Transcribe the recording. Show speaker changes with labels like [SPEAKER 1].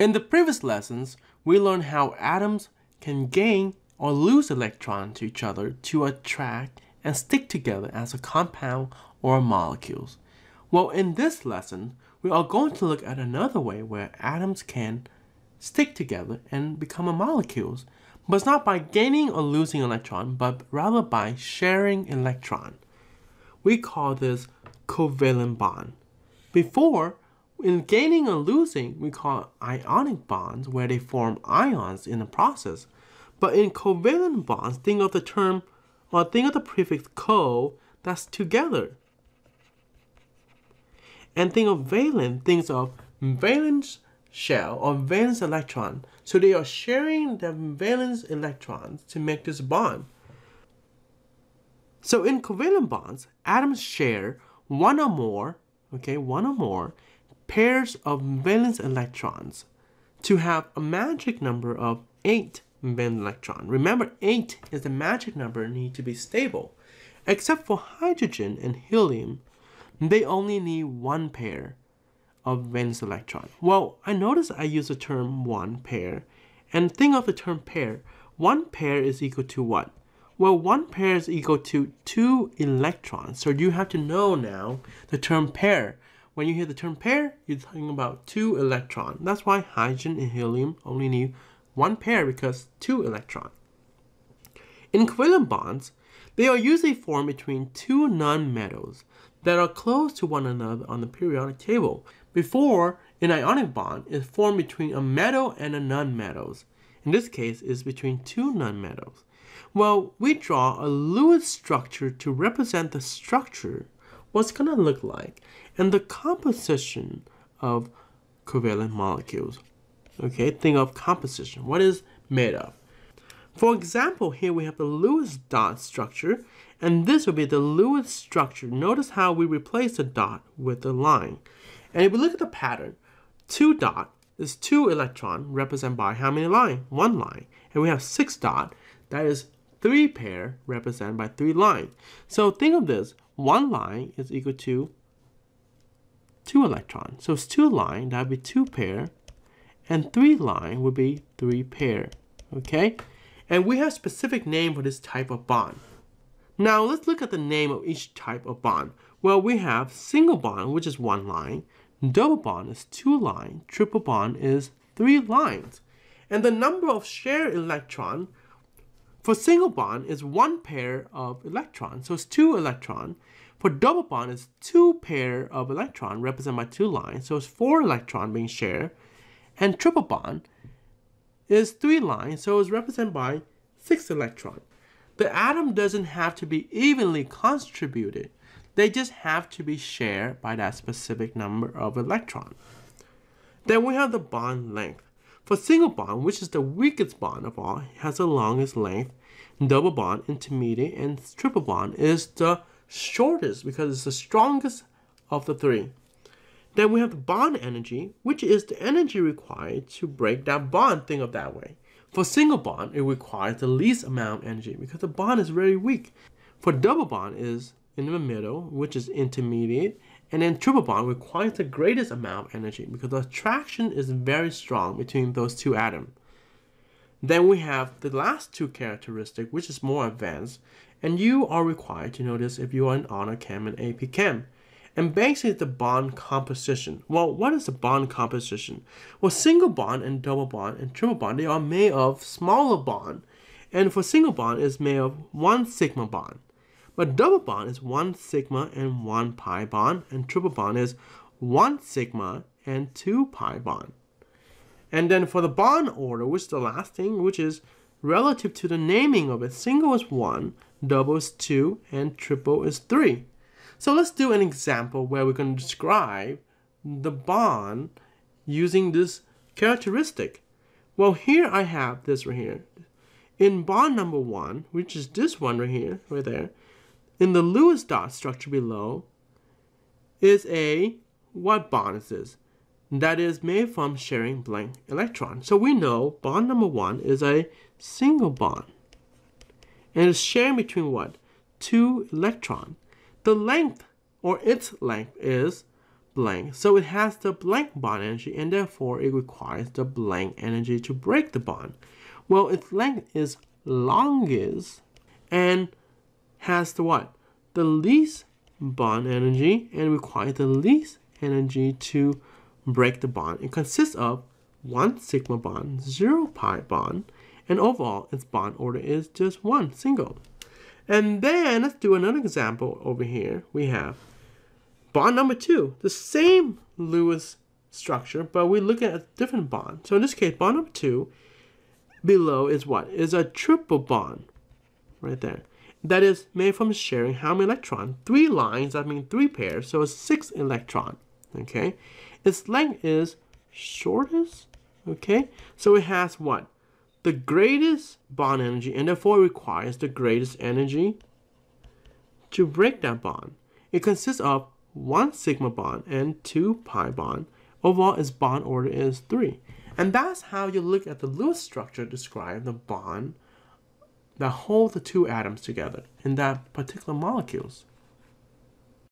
[SPEAKER 1] In the previous lessons, we learned how atoms can gain or lose electrons to each other to attract and stick together as a compound or molecules. Well, in this lesson, we are going to look at another way where atoms can stick together and become a molecules, but it's not by gaining or losing electron, but rather by sharing electron. We call this covalent bond. Before, in gaining or losing, we call ionic bonds, where they form ions in the process. But in covalent bonds, think of the term, or think of the prefix co, that's together. And think of valent, think of valence shell or valence electron. So they are sharing the valence electrons to make this bond. So in covalent bonds, atoms share one or more pairs of valence electrons to have a magic number of 8 valence electrons. Remember, 8 is the magic number need to be stable. Except for hydrogen and helium, they only need one pair of valence electrons. Well, I notice I use the term one pair, and think of the term pair. One pair is equal to what? Well, one pair is equal to 2 electrons. So you have to know now the term pair. When you hear the term pair, you're talking about 2 electrons. That's why hydrogen and helium only need one pair, because 2 electrons. In covalent bonds, they are usually formed between 2 nonmetals that are close to one another on the periodic table. Before, an ionic bond is formed between a metal and a nonmetals. In this case, it's between 2 nonmetals. Well, we draw a Lewis structure to represent the structure, what's going to look like, and the composition of covalent molecules. Okay, think of composition. What is made of? For example, here we have the Lewis dot structure, and this will be the Lewis structure. Notice how we replace the dot with the line. And if we look at the pattern, 2 dot is 2 electron, represented by how many lines? 1 line. And we have 6 dot, that is 3 pair, represented by 3 lines. So think of this, 1 line is equal to 2 electrons. So it's 2 line, that would be 2 pair, and 3 line would be 3 pair. Okay? And we have specific name for this type of bond. Now let's look at the name of each type of bond. Well, we have single bond, which is 1 line. Double bond is 2 lines. Triple bond is 3 lines. And the number of shared electron for single bond is 1 pair of electrons. So it's 2 electrons. For double bond, it's 2 pair of electrons represented by 2 lines. So it's 4 electrons being shared. And triple bond is 3 lines. So it's represented by 6 electrons. The atom doesn't have to be evenly contributed. They just have to be shared by that specific number of electrons. Then we have the bond length. For single bond, which is the weakest bond of all, has the longest length. Double bond, intermediate, and triple bond is the shortest because it's the strongest of the 3. Then we have the bond energy, which is the energy required to break that bond. Think of that way. For single bond, it requires the least amount of energy because the bond is very weak. For double bond is in the middle, which is intermediate, and then triple bond requires the greatest amount of energy because the attraction is very strong between those 2 atoms. Then we have the last 2 characteristics, which is more advanced, and you are required to know this if you are in Honor Chem and AP Chem. And basically the bond composition. Well, what is the bond composition? Well, single bond and double bond and triple bond, they are made of smaller bond. And for single bond, it's made of 1 sigma bond. But double bond is 1 sigma and 1 pi bond. And triple bond is 1 sigma and 2 pi bond. And then for the bond order, which is the last thing, which is relative to the naming of it. Single is 1, double is 2, and triple is 3. So let's do an example where we're going to describe the bond using this characteristic. Well, here I have this right here. In bond number 1, which is this one right here, right there, in the Lewis dot structure below is a, what bond is this? That is made from sharing blank electron. So we know bond number 1 is a single bond. And it's sharing between what? 2 electrons. The length, or its length, is blank. So it has the blank bond energy, and therefore it requires the blank energy to break the bond. Well, its length is longest and has the what? The least bond energy and requires the least energy to break the bond. It consists of 1 sigma bond, 0 pi bond, and overall its bond order is just 1 single. And then let's do another example over here. We have bond number 2, the same Lewis structure, but we're looking at a different bond. So in this case, bond number 2 below is what? Is a triple bond right there. That is made from sharing how many electrons? 3 lines, that means 3 pairs, so it's 6 electrons. Okay, its length is shortest. Okay, so it has what? The greatest bond energy, and therefore requires the greatest energy to break that bond. It consists of 1 sigma bond and 2 pi bond. Overall, its bond order is 3. And that's how you look at the Lewis structure to describe the bond that hold the 2 atoms together in that particular molecules.